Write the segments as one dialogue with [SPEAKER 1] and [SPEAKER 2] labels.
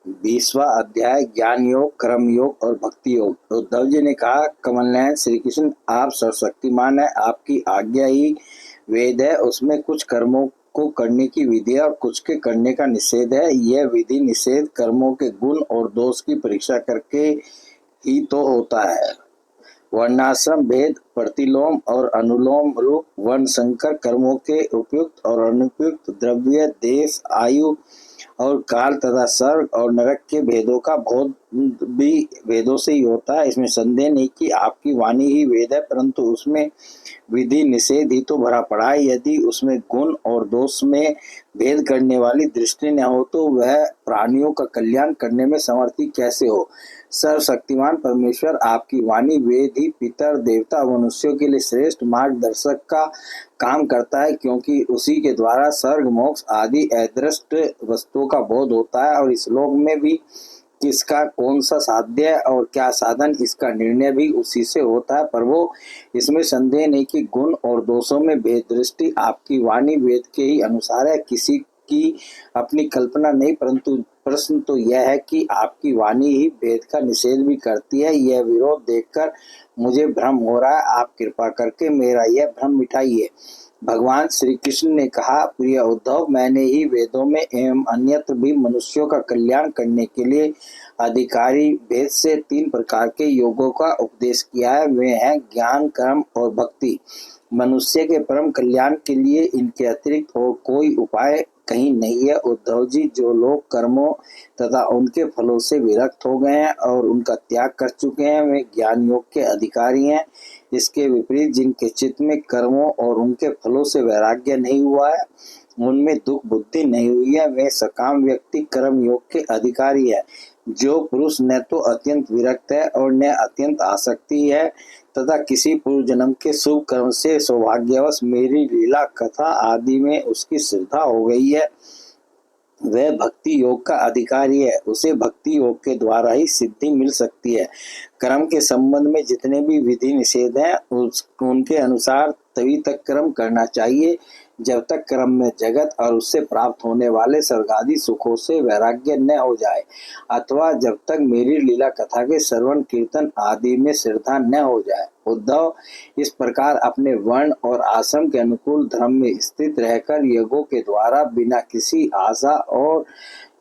[SPEAKER 1] 20वां अध्याय ज्ञान योग, कर्म योग और भक्ति योग। उद्धव जी ने कहा, कमलनयन श्री कृष्ण, आप सर्वशक्तिमान है, आपकी आज्ञा ही वेद है। उसमें कुछ कर्मों को करने की विधि है और कुछ के करने का निषेध है। यह विधि निषेध कर्मों के गुण और दोष की परीक्षा करके ही तो होता है। वर्णाश्रम भेद, प्रतिलोम और अनुलोम रूप वर्ण संकर कर्मों के उपयुक्त और अनुपयुक्त, द्रव्य, देश, आयु और काल तथा स्वर्ग और नरक के भेदों का बोध भी वेदों से ही होता है। इसमें संदेह नहीं कि आपकी वाणी ही वेद है, परंतु उसमें विधि निषेध ही तो भरा पड़ा है। यदि उसमें गुण और दोष में भेद करने वाली दृष्टि न हो तो वह प्राणियों का कल्याण करने में समर्थी कैसे हो। सर्वशक्तिमान परमेश्वर, आपकी वाणी वेद ही पितर, देवता, मनुष्यों के लिए श्रेष्ठ मार्गदर्शक का काम करता है, क्योंकि उसी के द्वारा स्वर्ग, मोक्ष आदि अदृष्ट वस्तुओं का बोध होता है। और इस लोक में भी किसका कौन सा साध्य है और क्या साधन, इसका निर्णय भी उसी से होता है। पर वो इसमें संदेह नहीं कि गुण और दोषों में भेद दृष्टि आपकी वाणी वेद के ही अनुसार है, किसी की अपनी कल्पना नहीं। परंतु प्रश्न तो यह है कि आपकी वाणी ही भेद का निषेध भी करती है। यह विरोध देखकर मुझे भ्रम हो रहा है, आप कृपा करके मेरा यह भ्रम मिटाइए। भगवान श्री कृष्ण ने कहा, प्रिय उद्धव, मैंने ही वेदों में एवं अन्यत्र भी मनुष्यों का कल्याण करने के लिए अधिकारी भेद से 3 प्रकार के योगों का उपदेश किया है। वे हैं ज्ञान, कर्म और भक्ति। मनुष्य के परम कल्याण के लिए इनके अतिरिक्त और कोई उपाय कहीं नहीं है। उद्धव जी, जो लोग कर्मों तथा उनके फलों से विरक्त हो गए हैं और उनका त्याग कर चुके हैं, वे ज्ञान योग के अधिकारी हैं। इसके विपरीत जिनके चित्त में कर्मों और उनके फलों से वैराग्य नहीं हुआ है, उनमें दुख बुद्धि नहीं हुई है, वे सकाम व्यक्ति कर्म योग के अधिकारी है। जो पुरुष न तो अत्यंत विरक्त है और न अत्यंत आसक्ति है तथा किसी पूर्व जन्म के शुभ कर्म से सौभाग्यवश मेरी लीला कथा आदि में उसकी श्रद्धा हो गई है, वह भक्ति योग का अधिकारी है। उसे भक्ति योग के द्वारा ही सिद्धि मिल सकती है। कर्म के संबंध में जितने भी विधि निषेध हैं, उनके अनुसार तभी तक कर्म करना चाहिए जब तक कर्म में जगत और उससे प्राप्त होने वाले स्वर्गादि सुखों से वैराग्य न हो जाए, अथवा जब तक मेरी लीला कथा के श्रवण कीर्तन आदि में श्रद्धा न हो जाए। उद्धव, इस प्रकार अपने वर्ण और आश्रम के अनुकूल धर्म में स्थित रहकर यज्ञों के द्वारा बिना किसी आशा और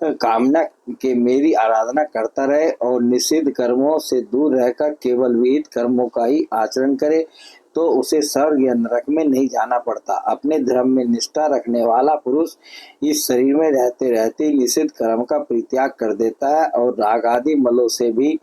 [SPEAKER 1] कामना के मेरी आराधना करता रहे और निषिद्ध कर्मों से दूर रहकर केवल विहित कर्मों का ही आचरण करे, तो उसे स्वर्ग या नरक में नहीं जाना पड़ता। अपने धर्म में निष्ठा रखने वाला पुरुष इस शरीर में रहते रहते निषिद्ध कर्म का परित्याग कर देता है और राग आदि मलों से भी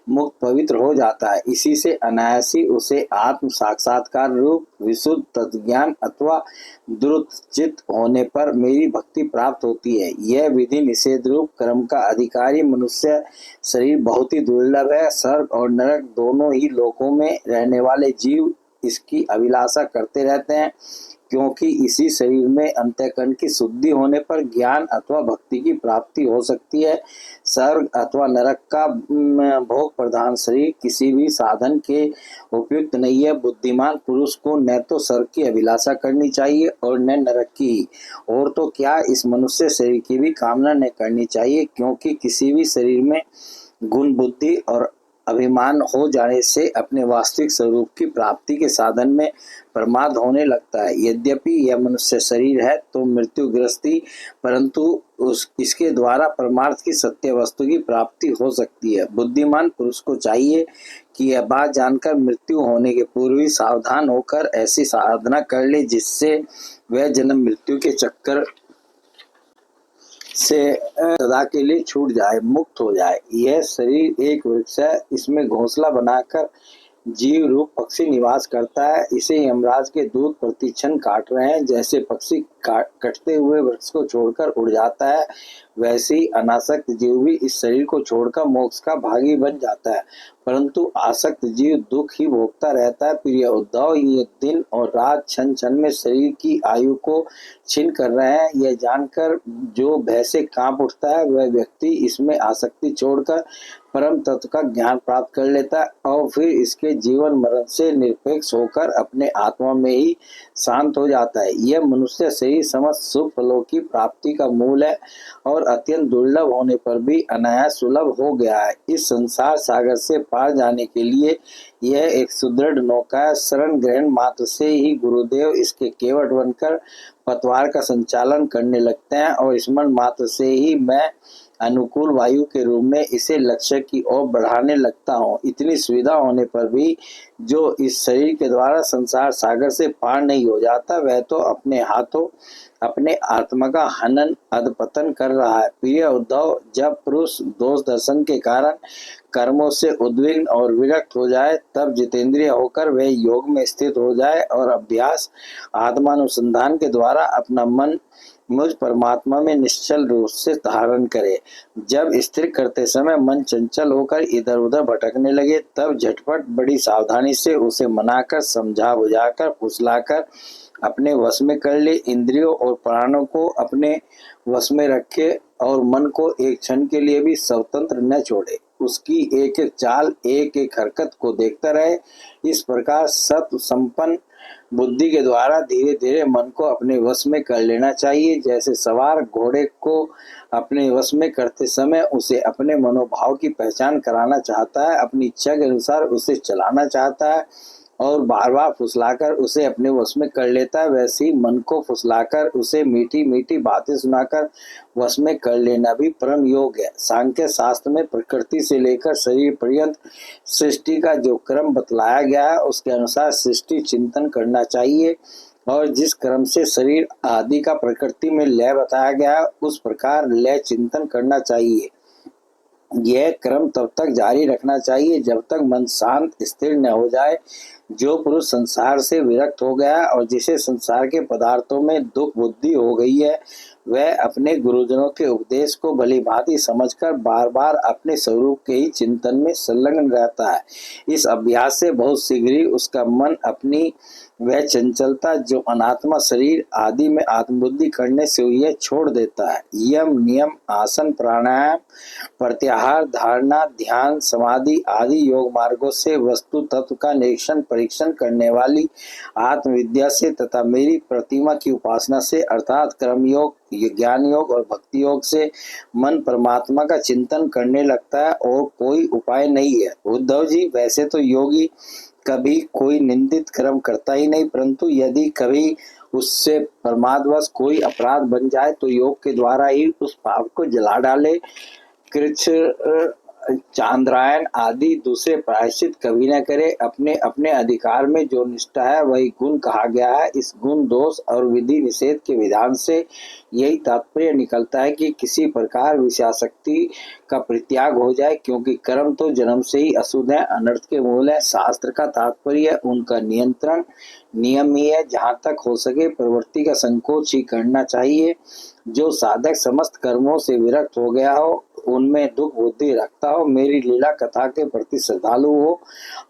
[SPEAKER 1] मुक्त पवित्र हो जाता है। इसी से अनायासी उसे आत्म साक्षात्कार रूप विशुद्ध तत्वज्ञान अथवा द्रुतचित होने पर मेरी भक्ति प्राप्त होती है। यह विधि निषेध रूप कर्म का अधिकारी मनुष्य शरीर बहुत ही दुर्लभ है। स्वर्ग और नरक दोनों ही लोकों में रहने वाले जीव इसकी अभिलाषा करते रहते हैं, क्योंकि इसी शरीर में अंतःकरण की शुद्धि होने पर ज्ञान अथवा भक्ति की प्राप्ति हो सकती है। स्वर्ग अथवा नरक का भोग प्रधान शरीर किसी भी साधन के उपयुक्त नहीं है। बुद्धिमान पुरुष को न तो स्वर्ग की अभिलाषा करनी चाहिए और न नरक की, और तो क्या इस मनुष्य शरीर की भी कामना न करनी चाहिए, क्योंकि किसी भी शरीर में गुण बुद्धि और अभिमान हो जाने से अपने वास्तविक स्वरूप की प्राप्ति के साधन में प्रमाद होने लगता है। यद्यपि यह मनुष्य शरीर है तो मृत्युग्रस्ती, परंतु इसके द्वारा परमार्थ की सत्य वस्तु की प्राप्ति हो सकती है। बुद्धिमान पुरुष को चाहिए कि यह बात जानकर मृत्यु होने के पूर्व ही सावधान होकर ऐसी साधना कर ले जिससे वह जन्म मृत्यु के चक्कर से सदा के लिए छूट जाए, मुक्त हो जाए। यह शरीर एक वृक्ष है, इसमें घोंसला बनाकर जीव रूप पक्षी निवास करता है। इसे यमराज के दूत प्रतिक्षण काट रहे हैं। जैसे पक्षी कटते हुए वृक्ष को छोड़कर उड़ जाता है, वैसे ही अनासक्त जीव भी इस शरीर को छोड़कर मोक्ष का भागी बन जाता है। परंतु आसक्त जीव दुख ही भोगता रहता है। प्रिय उद्धव, ये दिन और रात क्षण क्षण में शरीर की आयु को छीन कर रहे हैं। यह जानकर जो भय से कांप उठता है, वह व्यक्ति इसमें आसक्ति छोड़कर परम तत्व का ज्ञान प्राप्त कर लेता है और फिर इसके जीवन मरण से निरपेक्ष होकर अपने आत्मा में ही शांत हो जाता है। यह मनुष्य शरीर समस्त सुख फलों की प्राप्ति का मूल है और अत्यंत दुर्लभ होने पर भी अनायास सुलभ हो गया है। इस संसार सागर से पार जाने के लिए यह एक सुदृढ़ नौका है। शरण ग्रहण मात्र से ही गुरुदेव इसके केवट बनकर पतवार का संचालन करने लगते हैं और स्मरण मात्र से ही मैं अनुकूल वायु के रूप में इसे लक्ष्य की ओर बढ़ाने लगता हूँ। इतनी सुविधा होने पर भी जो इस शरीर के द्वारा संसार सागर से पार नहीं हो जाता, वह तो अपने हाथों अपने आत्मा का हनन अधपतन कर रहा है। प्रिय उद्धव, जब पुरुष दोष दर्शन के कारण कर्मों से उद्विग्न और विरक्त हो जाए, तब जितेंद्रिय होकर वह योग में स्थित हो जाए और अभ्यास आत्मानुसंधान के द्वारा अपना मन मुझ परमात्मा में निश्चल रूप से धारण करे। जब स्थिर करते समय मन चंचल होकर इधर उधर भटकने लगे, तब झटपट बड़ी सावधानी से उसे मनाकर, समझा बुझाकर, फुसलाकर अपने वश में कर ले। इंद्रियों और प्राणों को अपने वश में रखे और मन को एक क्षण के लिए भी स्वतंत्र न छोड़े। उसकी एक एक चाल, एक एक हरकत को देखता रहे। इस प्रकार सत्व संपन्न बुद्धि के द्वारा धीरे धीरे मन को अपने वश में कर लेना चाहिए। जैसे सवार घोड़े को अपने वश में करते समय उसे अपने मनोभाव की पहचान कराना चाहता है, अपनी इच्छा के अनुसार उसे चलाना चाहता है और बार बार फुसलाकर उसे अपने वश में कर लेता है, वैसे ही मन को फुसलाकर उसे मीठी मीठी बातें सुनाकर वश में कर लेना भी परम योग है। सांख्य शास्त्र में प्रकृति से लेकर शरीर पर्यंत सृष्टि का जो क्रम बतलाया गया है, उसके अनुसार सृष्टि चिंतन करना चाहिए और जिस क्रम से शरीर आदि का प्रकृति में लय बताया गया है, उस प्रकार लय चिंतन करना चाहिए। यह क्रम तब तक जारी रखना चाहिए जब तक मन शांत स्थिर न हो जाए। जो पुरुष संसार से विरक्त हो गया और जिसे संसार के पदार्थों में दुख बुद्धि हो गई है, वह अपने गुरुजनों के उपदेश को भली भांति समझकर बार बार अपने स्वरूप के ही चिंतन में संलग्न रहता है। इस अभ्यास से बहुत शीघ्र ही उसका मन अपनी वह चंचलता जो अनात्मा शरीर आदि में आत्मबुद्धि करने से हुई है छोड़ देता है। यम नियम आसन प्राणायाम प्रत्याहार धारणा ध्यान समाधि आदि योग मार्गों से वस्तु तत्व का निरीक्षण परीक्षण करने वाली आत्मविद्या से तथा मेरी प्रतिमा की उपासना से अर्थात कर्म योग ज्ञान योग और भक्ति योग से मन परमात्मा का चिंतन करने लगता है और कोई उपाय नहीं है। उद्धव जी, वैसे तो योगी कभी कोई निंदित कर्म करता ही नहीं, परंतु यदि कभी उससे प्रमादवश कोई अपराध बन जाए तो योग के द्वारा ही उस पाप को जला डाले। कृष्ण चांद्रायन आदि दूसरे प्रायश्चित कभी न करे। अपने अपने अधिकार में जो निष्ठा है वही गुण कहा गया है। इस गुण दोष और विधि निषेध के विधान से यही तात्पर्य निकलता है कि किसी प्रकार विषयासक्ति का परित्याग हो जाए, क्योंकि कर्म तो जन्म से ही अशुद्ध है, अनर्थ के मूल है। शास्त्र का तात्पर्य उनका नियंत्रण नियम ही है। जहाँ तक हो सके प्रवृत्ति का संकोच ही करना चाहिए। जो साधक समस्त कर्मों से विरक्त हो गया हो, उनमें दुख बुद्धि रखता हो, मेरी लीला कथा के प्रति श्रद्धालु हो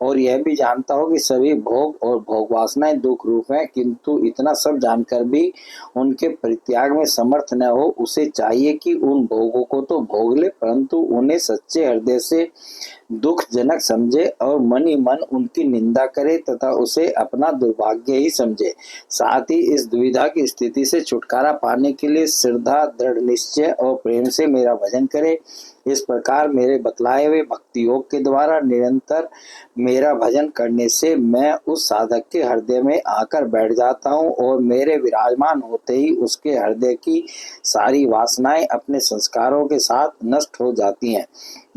[SPEAKER 1] और यह भी जानता हो कि सभी भोग और भोग वासनाएं दुख रूप हैं, किंतु इतना सब जानकर भी उनके परित्याग में समर्थ न हो, उसे चाहिए कि उन भोगों को तो भोग ले, परंतु उन्हें सच्चे हृदय से दुखजनक समझे और मन ही मन उनकी निंदा करे तथा उसे अपना दुर्भाग्य ही समझे। साथ ही इस दुविधा की स्थिति से छुटकारा पाने के लिए श्रद्धा दृढ़ निश्चय और प्रेम से मेरा भजन करे। इस प्रकार मेरे बतलाए हुए भक्ति योग के द्वारा निरंतर मेरा भजन करने से मैं उस साधक के हृदय में आकर बैठ जाता हूँ और मेरे विराजमान होते ही उसके हृदय की सारी वासनाएं अपने संस्कारों के साथ नष्ट हो जाती हैं।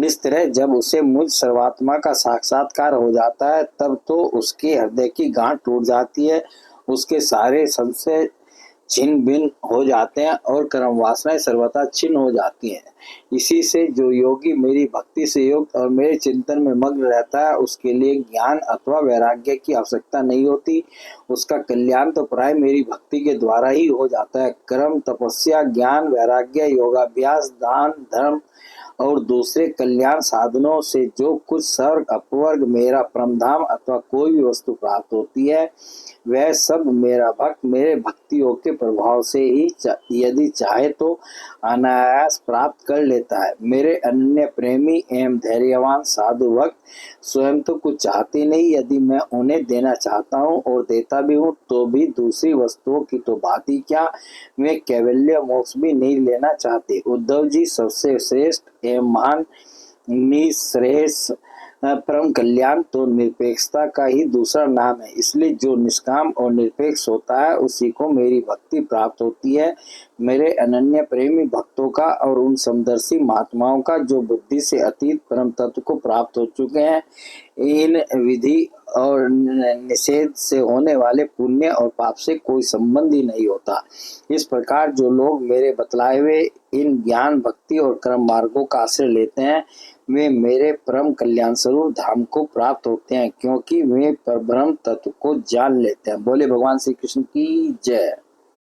[SPEAKER 1] इस तरह जब उसे मुझ सर्वात्मा का साक्षात्कार हो जाता है, तब तो उसके हृदय की गांठ टूट जाती है, उसके सारे संशय छिन्न भिन्न हो जाते हैं और कर्म वासनाएं सर्वथा छिन्न हो जाती हैं। इसी से जो योगी मेरी भक्ति से युक्त और मेरे चिंतन में मग्न रहता है, उसके लिए ज्ञान अथवा वैराग्य की आवश्यकता नहीं होती। उसका कल्याण तो प्राय मेरी भक्ति के द्वारा ही हो जाता है। कर्म तपस्या ज्ञान वैराग्य योगाभ्यास दान धर्म और दूसरे कल्याण साधनों से जो कुछ स्वर्ग अपवर्ग मेरा परमधाम अथवा कोई भी वस्तु प्राप्त होती है, वह सब मेरा भक्त मेरे भक्ति योग के प्रभाव से ही यदि चाहे तो अनायास प्राप्त कर लेता है। मेरे अन्य प्रेमी एवं धैर्यवान साधु भक्त स्वयं तो कुछ चाहते नहीं, यदि मैं उन्हें देना चाहता हूँ और देता भी हूँ तो भी दूसरी वस्तुओं की तो बात ही क्या, वे कैवल्य मोक्ष भी नहीं लेना चाहते। उद्धव जी, सबसे श्रेष्ठ एवं महान निःश्रेयस परम कल्याण तो निरपेक्षता का ही दूसरा नाम है, इसलिए जो निष्काम और निरपेक्ष होता है उसी को मेरी भक्ति प्राप्त होती है। मेरे अनन्य प्रेमी भक्तों का और उन समदर्शी महात्माओं का जो बुद्धि से अतीत परम तत्व को प्राप्त हो चुके हैं, इन विधि और निषेध से होने वाले पुण्य और पाप से कोई संबंध ही नहीं होता। इस प्रकार जो लोग मेरे बतलाए हुए इन ज्ञान भक्ति और कर्म मार्गों का आश्रय लेते हैं, वे मेरे परम कल्याण स्वरूप धाम को प्राप्त होते हैं, क्योंकि वे परब्रह्म तत्व को जान लेते हैं। बोले भगवान श्री कृष्ण की जय।